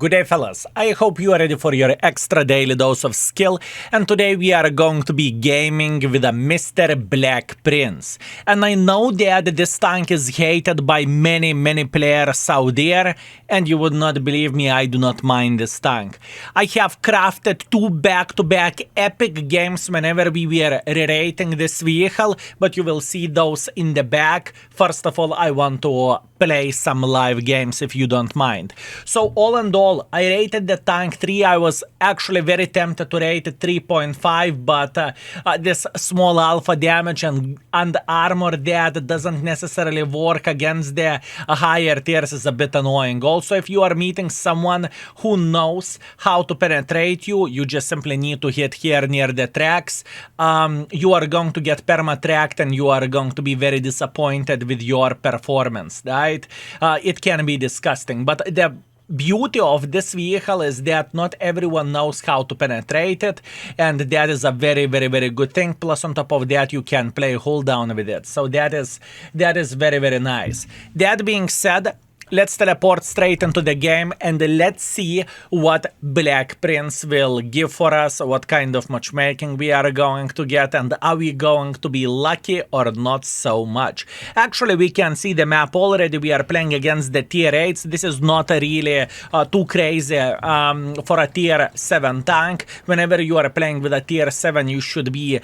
Good day, fellas. I hope you are ready for your extra daily dose of skill, and today we are going to be gaming with a Mr. Black Prince. And I know that this tank is hated by many players out there, and you would not believe me, I do not mind this tank. I have crafted two back-to-back epic games whenever we were re-rating this vehicle, but you will see those in the back. First of all, I want to play some live games if you don't mind. So all in all, I rated the tank 3. I was actually very tempted to rate it 3.5, but this small alpha damage and armor that doesn't necessarily work against the higher tiers is a bit annoying. Also, if you are meeting someone who knows how to penetrate you, you just simply need to hit here near the tracks. You are going to get perma-tracked and you are going to be very disappointed with your performance, right? It can be disgusting, but the beauty of this vehicle is that not everyone knows how to penetrate it, and that is a very good thing. Plus, on top of that, you can play hold down with it, so that is very nice. That being said, let's teleport straight into the game and let's see what Black Prince will give for us, what kind of matchmaking we are going to get, and are we going to be lucky or not so much. Actually, we can see the map already. We are playing against the tier 8s. This is not really too crazy for a tier 7 tank. Whenever you are playing with a tier 7, you should be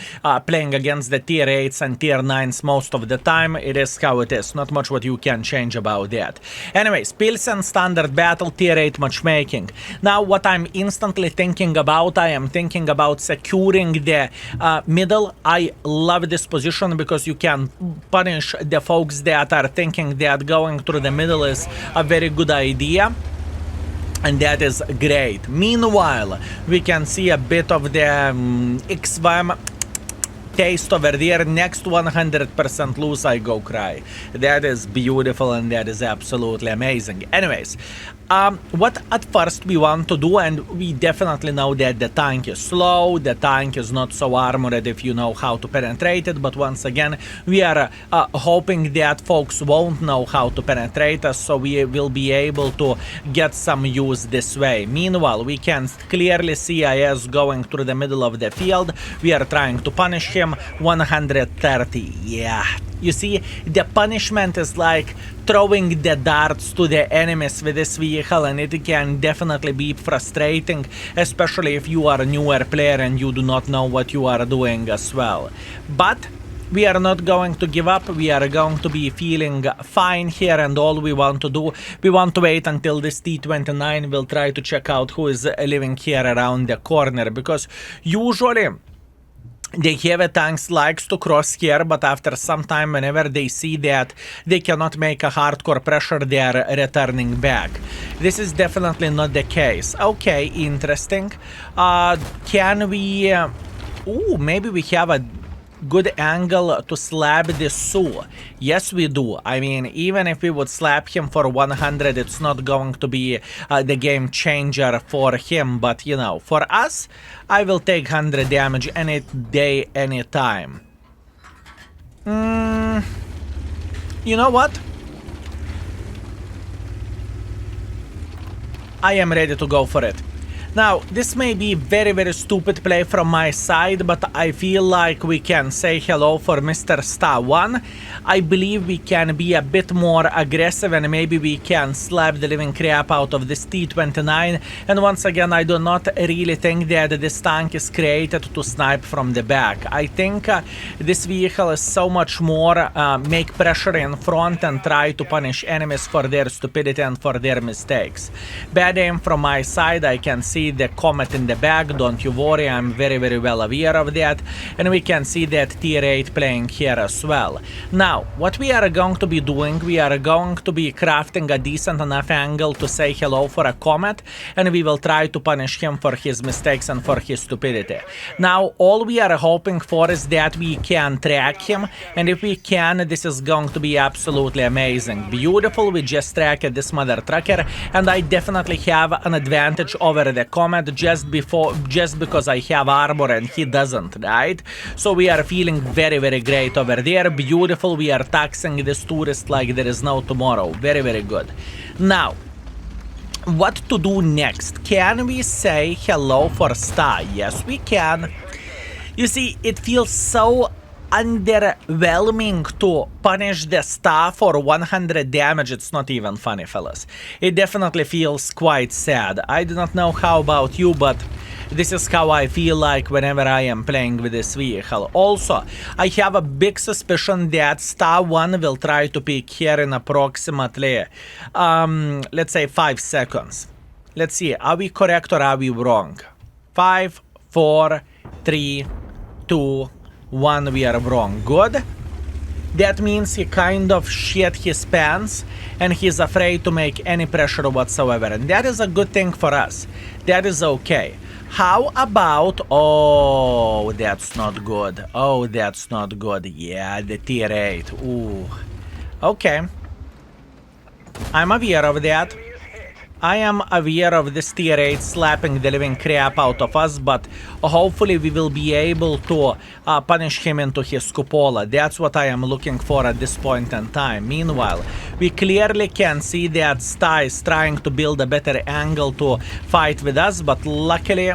playing against the tier 8s and tier 9s most of the time. It is how it is. Not much what you can change about that. Anyways, Pilsen standard battle tier 8 matchmaking. Now what I'm instantly thinking about, I am thinking about securing the middle. I love this position because you can punish the folks that are thinking that going through the middle is a very good idea. And that is great. Meanwhile, we can see a bit of the XVM taste over there. Next 100% lose, I go cry. That is beautiful and that is absolutely amazing. Anyways, what at first we want to do, and we definitely know that the tank is slow, the tank is not so armored if you know how to penetrate it, but once again, we are hoping that folks won't know how to penetrate us, so we will be able to get some use this way. Meanwhile, we can clearly see IS going through the middle of the field. We are trying to punish him. 130, yeah. You see, the punishment is like throwing the darts to the enemies with this vehicle, and it can definitely be frustrating, especially if you are a newer player and you do not know what you are doing as well. But we are not going to give up. We are going to be feeling fine here, and all we want to do, we want to wait until this T-29 will try to check out who is living here around the corner, because usually the heavy tanks likes to cross here, but after some time, whenever they see that they cannot make a hardcore pressure, they are returning back. This is definitely not the case. Okay, interesting. Can we... ooh, maybe we have a good angle to slap the Sioux. Yes, we do. I mean, even if we would slap him for 100, it's not going to be the game changer for him. But, you know, for us, I will take 100 damage any day, any time. You know what? I am ready to go for it. Now, this may be very stupid play from my side, but I feel like we can say hello for Mr. Star 1. I believe we can be a bit more aggressive and maybe we can slap the living crap out of this T-29. And once again, I do not really think that this tank is created to snipe from the back. I think this vehicle is so much more make pressure in front and try to punish enemies for their stupidity and for their mistakes. Bad aim from my side, I can see the comet in the back, don't you worry, I'm very well aware of that, and we can see that tier 8 playing here as well. Now, what we are going to be doing, we are going to be crafting a decent enough angle to say hello for a comet, and we will try to punish him for his mistakes and for his stupidity. Now, all we are hoping for is that we can track him, and if we can, this is going to be absolutely amazing. Beautiful, we just tracked this mother trucker, and I definitely have an advantage over the comet just because I have armor and he doesn't, right? So we are feeling very great over there. Beautiful, we are taxing this tourist like there is no tomorrow. Very good. Now, What to do next? Can we say hello for star? Yes, we can. You see, it feels so underwhelming to punish the star for 100 damage. It's not even funny, fellas. It definitely feels quite sad. I do not know how about you, but this is how I feel like whenever I am playing with this vehicle. Also, I have a big suspicion that star 1 will try to peek here in approximately, let's say 5 seconds. Let's see, are we correct or are we wrong? 5, 4, 3, 2, 1, we are wrong. Good. That means he kind of shit his pants and he's afraid to make any pressure whatsoever. And that is a good thing for us. That is okay. How about... Oh, that's not good. Oh, that's not good. Yeah, the tier 8. Ooh. Okay. I'm aware of that. I am aware of this tier 8 slapping the living crap out of us, but hopefully we will be able to punish him into his cupola. That's what I am looking for at this point in time. Meanwhile, we clearly can see that Star is trying to build a better angle to fight with us, but luckily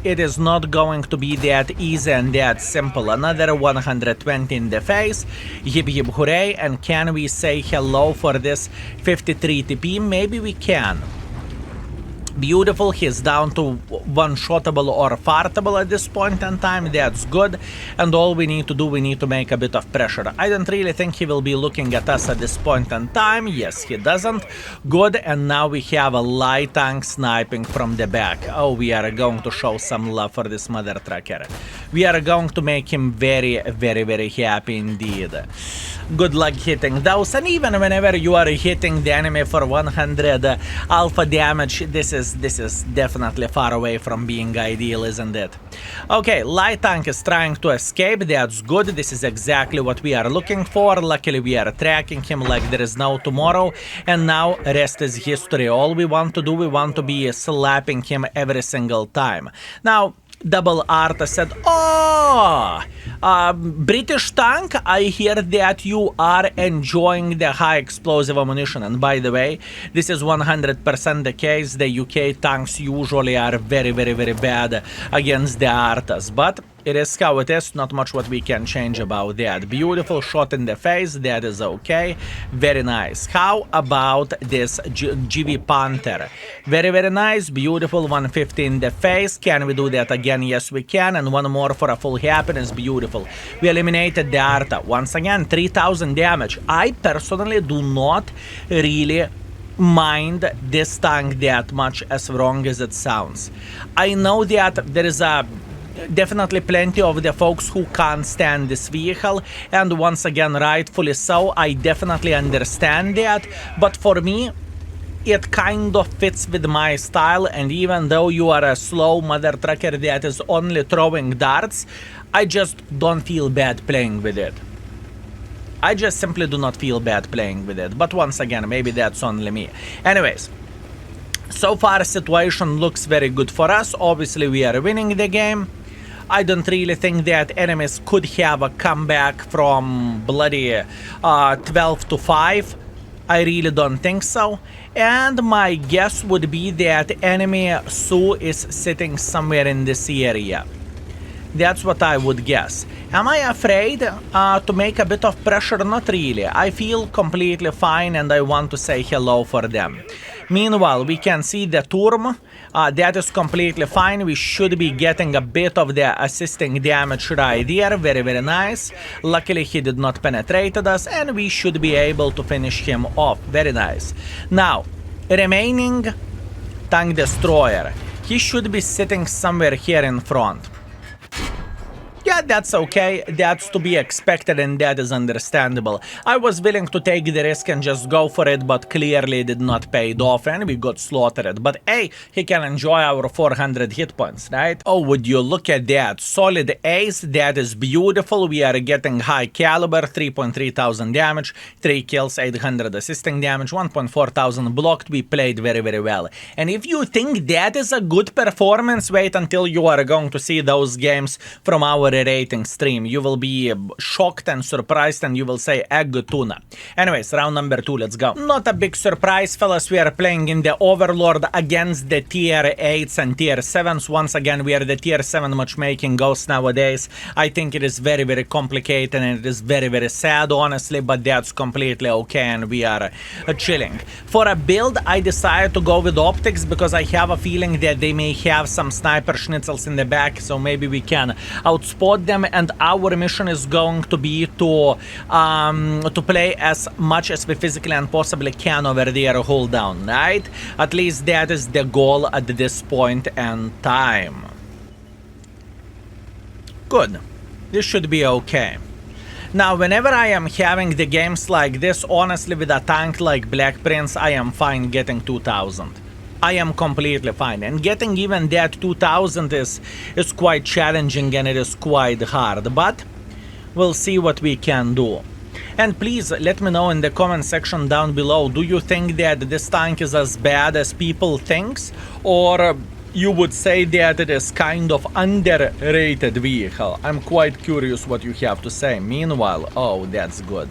it is not going to be that easy and that simple. Another 120 in the face. Yip yip hooray. And can we say hello for this 53 TP? Maybe we can. Beautiful, he's down to one-shottable or fartable at this point in time. That's good. And all we need to do, we need to make a bit of pressure. I don't really think he will be looking at us at this point in time. Yes, he doesn't. Good, and now we have a light tank sniping from the back. Oh, we are going to show some love for this mother trucker. We are going to make him very, very, very happy indeed. Good luck hitting those, and even whenever you are hitting the enemy for 100 alpha damage, this is definitely far away from being ideal, isn't it? Okay, light tank is trying to escape. That's good. This is exactly what we are looking for. Luckily, we are tracking him like there is no tomorrow, and now rest is history. All we want to do, we want to be slapping him every single time. Now, Double Arta said, "Oh, British tank, I hear that you are enjoying the high explosive ammunition." And by the way, this is 100% the case. The UK tanks usually are very, very, very bad against the Artas, but it is how it is, not much what we can change about that. Beautiful shot in the face, that is okay. Very nice. How about this GV Panther? Very, very nice, beautiful 150 in the face. Can we do that again? Yes, we can. And one more for a full happiness, beautiful. We eliminated the Arta. Once again, 3000 damage. I personally do not really mind this tank that much, as wrong as it sounds. I know that there is definitely plenty of the folks who can't stand this vehicle, and once again, rightfully so. I definitely understand that, but for me, it kind of fits with my style, and even though you are a slow mother trucker that is only throwing darts, I just don't feel bad playing with it. I just simply do not feel bad playing with it, but once again, maybe that's only me. Anyways, so far situation looks very good for us. Obviously, we are winning the game. I don't really think that enemies could have a comeback from bloody 12 to 5. I really don't think so. And my guess would be that enemy Sue is sitting somewhere in this area. That's what I would guess. Am I afraid to make a bit of pressure? Not really. I feel completely fine and I want to say hello for them. Meanwhile, we can see the Turm. That is completely fine. We should be getting a bit of the assisting damage right here. Very, very nice. Luckily, he did not penetrate us, and we should be able to finish him off. Very nice. Now, remaining tank destroyer. He should be sitting somewhere here in front. Yeah, that's okay. That's to be expected and that is understandable. I was willing to take the risk and just go for it, but clearly it did not pay off and we got slaughtered. But hey, he can enjoy our 400 hit points, right? Oh, would you look at that? Solid ace, that is beautiful. We are getting high caliber, 3.3 thousand damage, 3 kills, 800 assisting damage, 1.4 thousand blocked. We played very, very well. And if you think that is a good performance, wait until you are going to see those games from our rating stream. You will be shocked and surprised, and you will say egg tuna. Anyways, round number 2, let's go. Not a big surprise, fellas. We are playing in the Overlord against the tier 8s and tier 7s. Once again, we are the tier 7 matchmaking ghost nowadays. I think it is very, very complicated, and it is very, very sad, honestly, but that's completely okay, and we are chilling. For a build, I decided to go with optics because I have a feeling that they may have some sniper schnitzels in the back, so maybe we can outspot them, and our mission is going to be to play as much as we physically and possibly can over there, hold down, right? At least that is the goal at this point in time. Good. This should be okay. Now, whenever I am having the games like this, honestly, with a tank like Black Prince, I am fine getting 2000. I am completely fine, and getting even that 2000 is quite challenging, and it is quite hard, but we'll see what we can do. And please let me know in the comment section down below, do you think that this tank is as bad as people think, or you would say that it is kind of underrated vehicle? I'm quite curious what you have to say. Meanwhile, oh, that's good.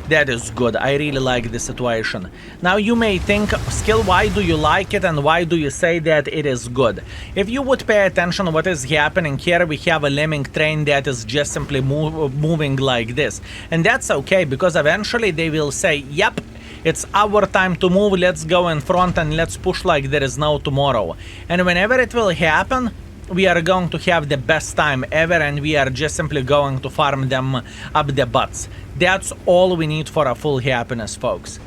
That is good. I really like the situation. Now you may think, Skill, why do you like it and why do you say that it is good? If you would pay attention to what is happening here, we have a lemming train that is just simply moving like this. And that's okay, because eventually they will say, yep, it's our time to move, let's go in front and let's push like there is no tomorrow. And whenever it will happen, we are going to have the best time ever, and we are just simply going to farm them up the butts. That's all we need for a full happiness, folks.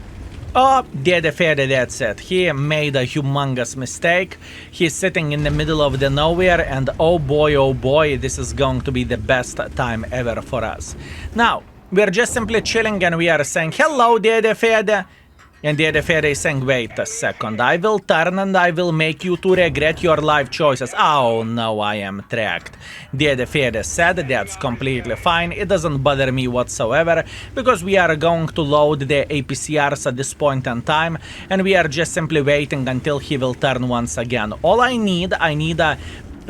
Oh, Fede, that's it. He made a humongous mistake. He's sitting in the middle of the nowhere, and oh boy, this is going to be the best time ever for us. Now, we're just simply chilling and we are saying, hello, Fede. And Fede is saying, wait a second, I will turn and I will make you to regret your life choices. Oh no, I am tracked. Fede said that's completely fine. It doesn't bother me whatsoever, because we are going to load the APCRs at this point in time, and we are just simply waiting until he will turn once again. All I need a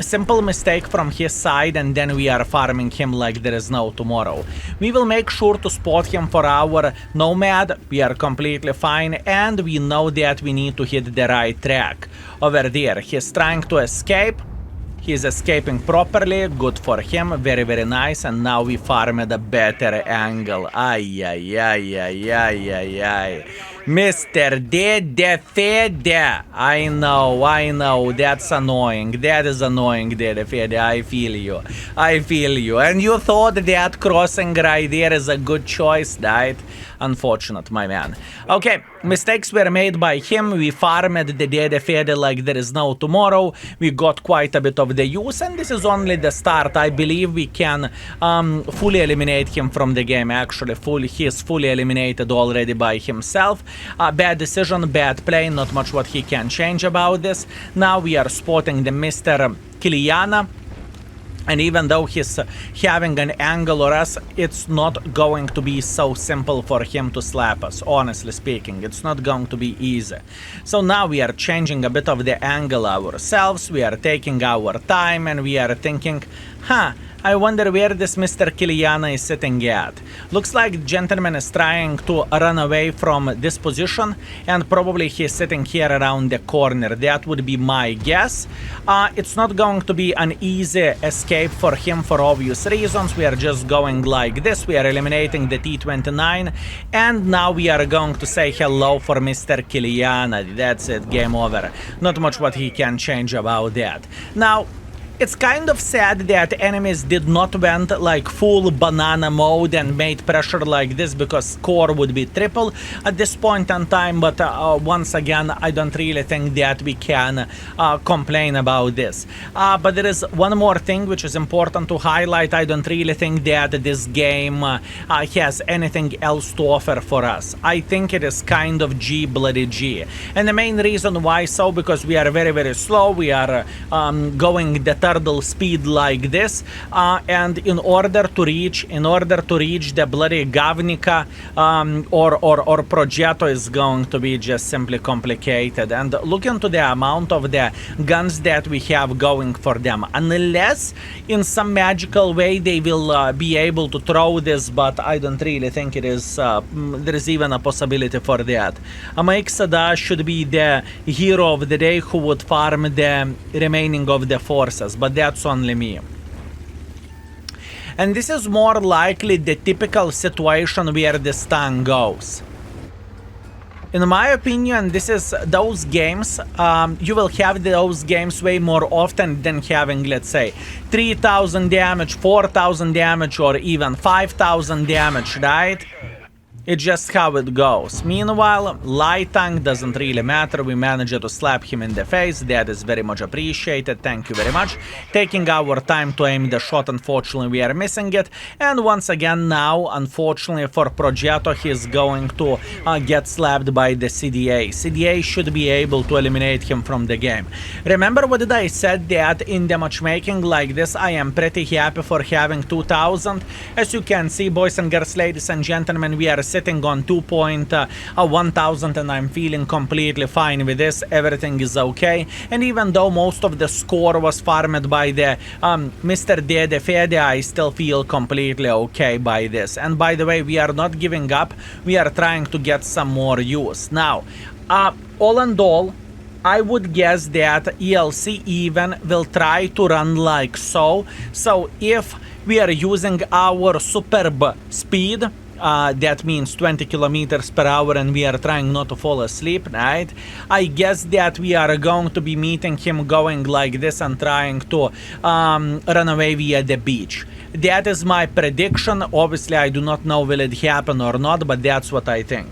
simple mistake from his side, and then we are farming him like there is no tomorrow. We will make sure to spot him for our Nomad. We are completely fine, and we know that we need to hit the right track. Over there, he's trying to escape. He's escaping properly, good for him, very, very nice, and now we farm at a better angle. Ay. Mr. Fede, I know, that's annoying, that is annoying, Fede, I feel you, and you thought that crossing right there is a good choice, right? Unfortunate, my man. Okay, mistakes were made by him, we farmed the Fede like there is no tomorrow, we got quite a bit of the use, and this is only the start. I believe we can fully eliminate him from the game, actually, he is fully eliminated already by himself. Bad decision, bad play, not much what he can change about this. Now we are spotting the Mr. Kiliana. And even though he's having an angle on us, it's not going to be so simple for him to slap us, honestly speaking. It's not going to be easy. So now we are changing a bit of the angle ourselves, we are taking our time, and we are thinking, I wonder where this Mr. Kiliana is sitting at. Looks like gentleman is trying to run away from this position, and probably he's sitting here around the corner. That would be my guess. It's not going to be an easy escape for him for obvious reasons. We are just going like this. We are eliminating the T-29, and now we are going to say hello for Mr. Kiliana. That's it, game over. Not much what he can change about that. Now, it's kind of sad that enemies did not went like full banana mode and made pressure like this, because score would be triple at this point in time, but once again, I don't really think that we can complain about this. But there is one more thing which is important to highlight. I don't really think that this game has anything else to offer for us. I think it is kind of G bloody G. And the main reason why so, because we are very, very slow, we are going the turtle speed like this, and in order to reach the bloody Gavnica or Progetto is going to be just simply complicated. And look into the amount of the guns that we have going for them, unless in some magical way they will be able to throw this, but I don't really think it is there is even a possibility for that. Amaiksada should be the hero of the day who would farm the remaining of the forces, but that's only me. And this is more likely the typical situation where this tank goes. In my opinion, this is those games, you will have those games way more often than having, let's say, 3,000 damage, 4,000 damage, or even 5,000 damage, right? It's just how it goes. Meanwhile, light tank doesn't really matter. We managed to slap him in the face. That is very much appreciated. Thank you very much. Taking our time to aim the shot. Unfortunately, we are missing it. And once again now, unfortunately for Progetto, he's going to get slapped by the CDA. CDA should be able to eliminate him from the game. Remember what did I said that in the matchmaking like this, I am pretty happy for having 2,000. As you can see, boys and girls, ladies and gentlemen, we are sitting on 2,100 and I'm feeling completely fine with this. Everything is okay. And even though most of the score was farmed by the Mr. Dede Fede, I still feel completely okay by this. And by the way, we are not giving up. We are trying to get some more use. Now, all in all, I would guess that ELC even will try to run like so. So if we are using our superb speed, that means 20 kilometers per hour, and we are trying not to fall asleep, right? I guess that we are going to be meeting him going like this and trying to run away via the beach. That is my prediction. Obviously, I do not know will it happen or not, but that's what I think.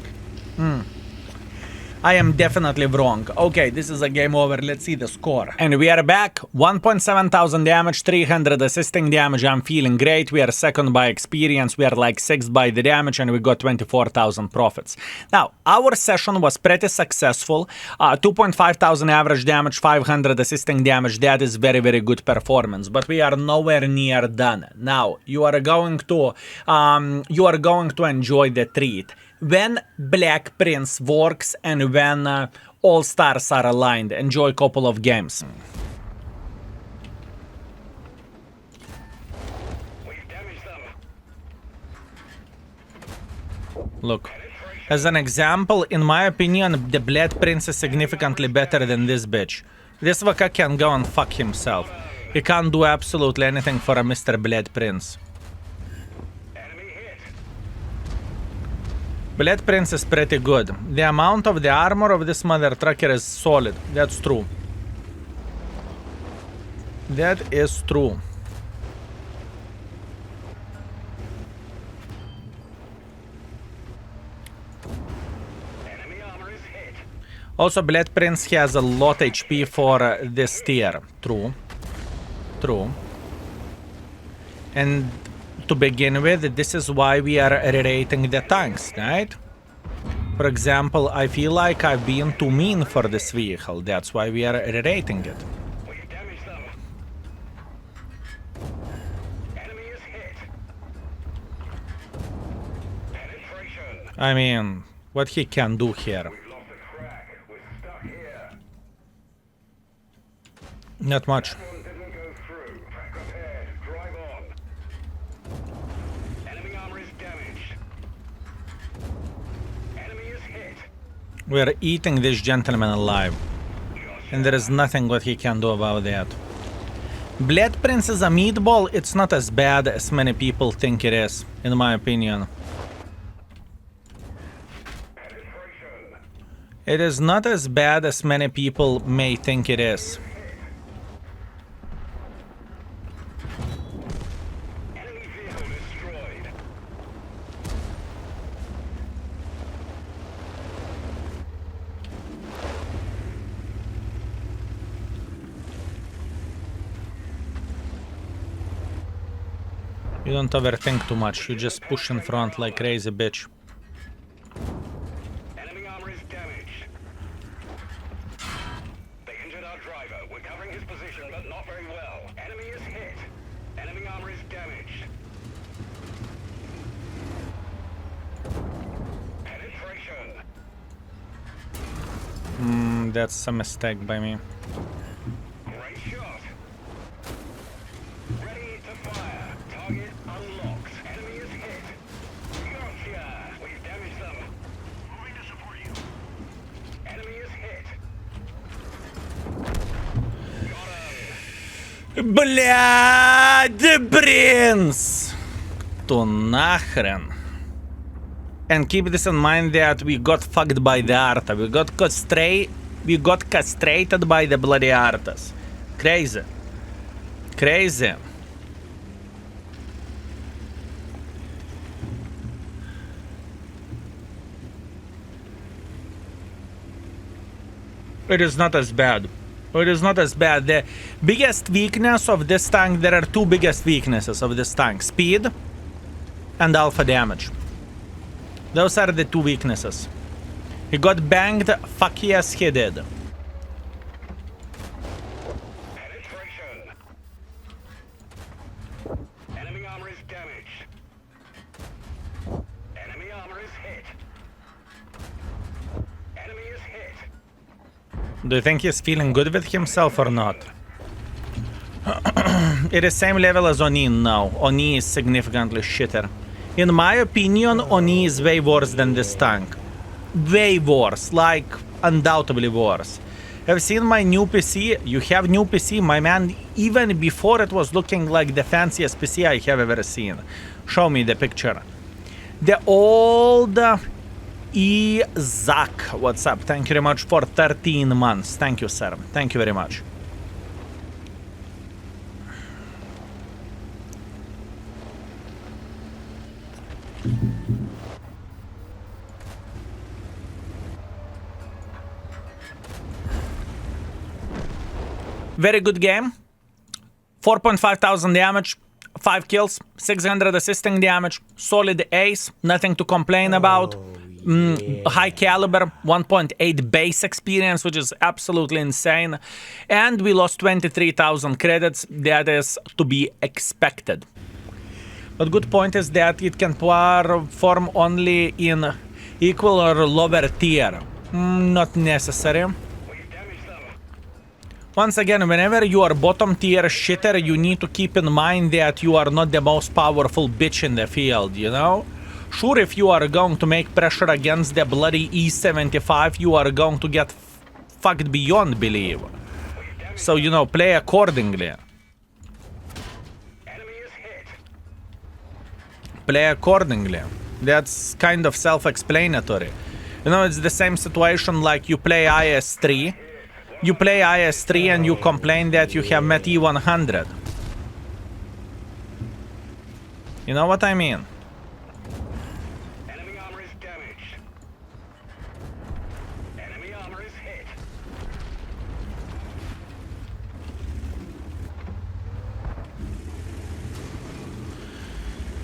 I am definitely wrong. Okay, this is a game over. Let's see the score. And we are back. 1,700 damage, 300 assisting damage. I'm feeling great. We are second by experience. We are like 6th by the damage, and we got 24,000 profits. Now, our session was pretty successful. 2,500 average damage, 500 assisting damage. That is very, very good performance. But we are nowhere near done. Now, you are going to enjoy the treat. When Black Prince works and when all stars are aligned. Enjoy a couple of games. Look, as an example, in my opinion, the Black Prince is significantly better than this bitch. This Vaka can go and fuck himself. He can't do absolutely anything for a Mr. Blade Prince. Blade Prince is pretty good. The amount of the armor of this mother trucker is solid. That's true. That is true. Also, Blade Prince has a lot HP for this tier. True. True. And to begin with, this is why we are re-rating the tanks, right? For example, I feel like I've been too mean for this vehicle. That's why we are re-rating it. I mean, what he can do here? Not much. We are eating this gentleman alive. And there is nothing what he can do about that. Blade Prince is a meatball. It's not as bad as many people think it is, in my opinion. It is not as bad as many people may think it is. You don't overthink too much, you just push in front like crazy bitch. Enemy armor is damaged. They injured our driver. We're covering his position, but not very well. Enemy is hit. Enemy armor is damaged. Penetration. That's a mistake by me. Great shot. Ready to fire. Target unlocked. Enemy is hit. Gotcha. We've damaged them. Moving to support you. Enemy is hit. Got him. Блядь, принц! То нахрен. And keep this in mind that we got fucked by the Arta. We got castrated by the bloody Artas. Crazy. Crazy. It is not as bad. It is not as bad. The biggest weakness of this tank, there are two biggest weaknesses of this tank. Speed and alpha damage. Those are the two weaknesses. He got banged, fuck yes he did. Penetration. Enemy armor is damaged. Enemy armor is hit. Enemy is hit. Do you think he's feeling good with himself or not? It is same level as Oni now. Oni is significantly shitter. In my opinion, Oni is way worse than this tank. Way worse, like undoubtedly worse. I've seen my new PC. You have new PC, my man. Even before it was looking like the fanciest PC I have ever seen. Show me the picture. The old Izak. What's up? Thank you very much for 13 months. Thank you, sir. Thank you very much. Very good game. 4.5 thousand damage, 5 kills, 600 assisting damage, solid ace, nothing to complain about. High caliber, 1.8 base experience, which is absolutely insane. And we lost 23,000 credits. That is to be expected. But good point is that it can perform only in equal or lower tier. Not necessary. Once again, whenever you are bottom tier shitter, you need to keep in mind that you are not the most powerful bitch in the field, you know? Sure, if you are going to make pressure against the bloody E75, you are going to get fucked beyond belief. So, you know, play accordingly. Play accordingly. That's kind of self-explanatory. You know, it's the same situation like you play IS-3. You play IS-3 and you complain that you have met E100. You know what I mean? Enemy armor is damaged. Enemy armor is hit.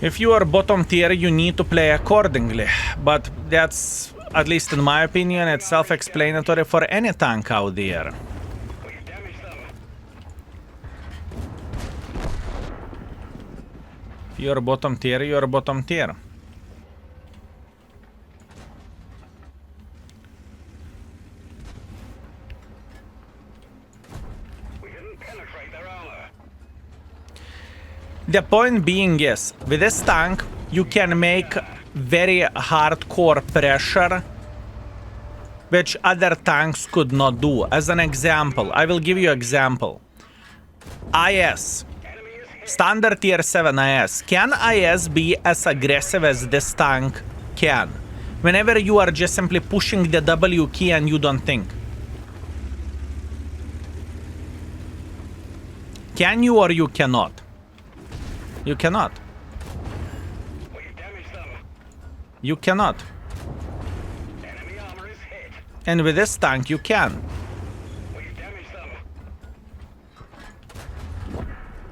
If you are bottom tier, you need to play accordingly. But that's, at least in my opinion, it's self-explanatory for any tank out there. We've damaged them. If you're bottom tier, you're bottom tier. We didn't penetrate their armor. The point being is, with this tank, you can make very hardcore pressure, which other tanks could not do. As an example, I will give you an example. IS. Standard tier 7 IS. Can IS be as aggressive as this tank can? Whenever you are just simply pushing the W key and you don't think. Can you or you cannot? You cannot. We've damaged them. You cannot. Enemy armor is hit. And with this tank, you can. We've damaged them.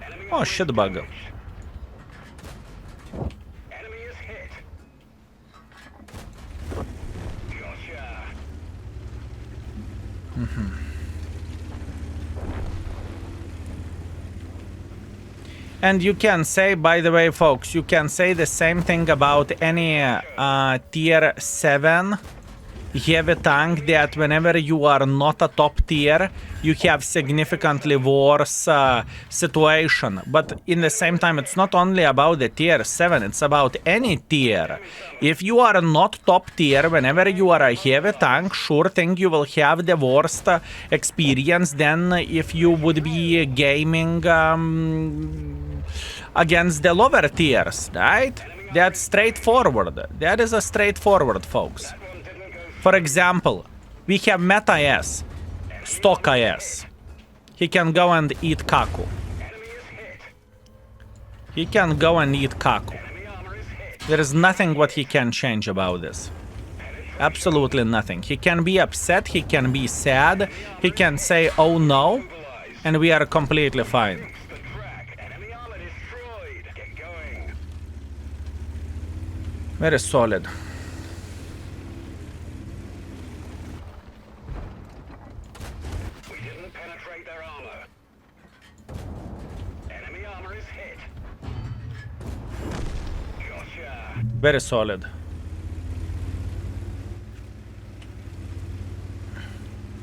Enemy Oh, armor shit is bug. damaged. Enemy is hit. Gotcha. And you can say, by the way, folks, you can say the same thing about any tier 7 heavy tank, that whenever you are not a top tier, you have significantly worse situation. But in the same time, it's not only about the tier 7, it's about any tier. If you are not top tier, whenever you are a heavy tank, sure thing you will have the worst experience than if you would be gaming against the lower tiers, right? That's straightforward. That is a straightforward, folks. For example, we have Meta S, Stock S. He can go and eat Kaku. He can go and eat Kaku. There is nothing what he can change about this. Absolutely nothing. He can be upset, he can be sad, he can say, oh no, and we are completely fine. Very solid. Very solid.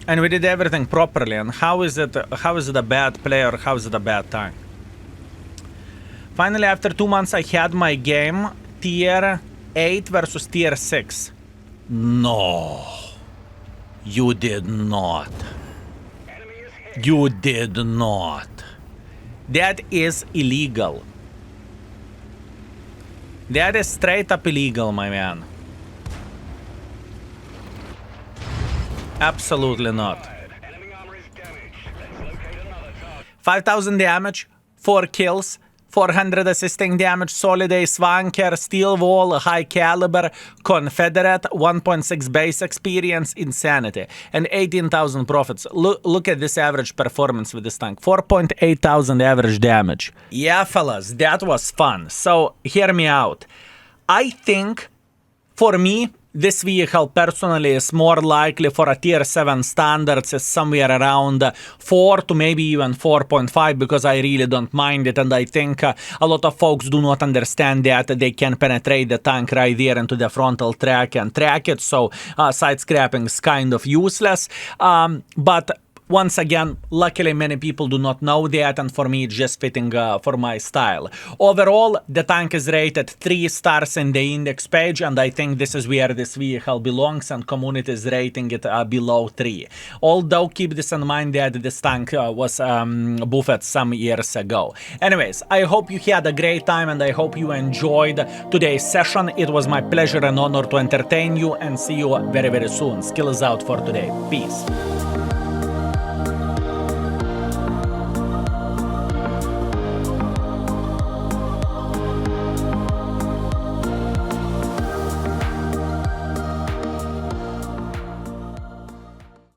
And we did everything properly. And how is it a bad player? How is it a bad time? Finally, after 2 months, I had my game tier 8 versus tier 6. No. You did not. You did not. That is illegal. That is straight up illegal, my man. Absolutely not. 5,000 damage, 4 kills, 400 assisting damage, solid ace swanker, steel wall, high caliber, confederate, 1.6 base experience, insanity, and 18,000 profits. Look at this average performance with this tank, 4.8 thousand average damage. Yeah, fellas, that was fun. So hear me out. I think, for me, this vehicle personally is more likely for a tier 7 standards is somewhere around 4 to maybe even 4.5, because I really don't mind it, and I think a lot of folks do not understand that they can penetrate the tank right there into the frontal track and track it, so side scrapping is kind of useless, but once again, luckily many people do not know that, and for me it's just fitting for my style. Overall, the tank is rated 3 stars in the index page, and I think this is where this vehicle belongs, and community is rating it below 3. Although keep this in mind that this tank was buffed some years ago. Anyways, I hope you had a great time, and I hope you enjoyed today's session. It was my pleasure and honor to entertain you, and see you very, very soon. Skill is out for today. Peace.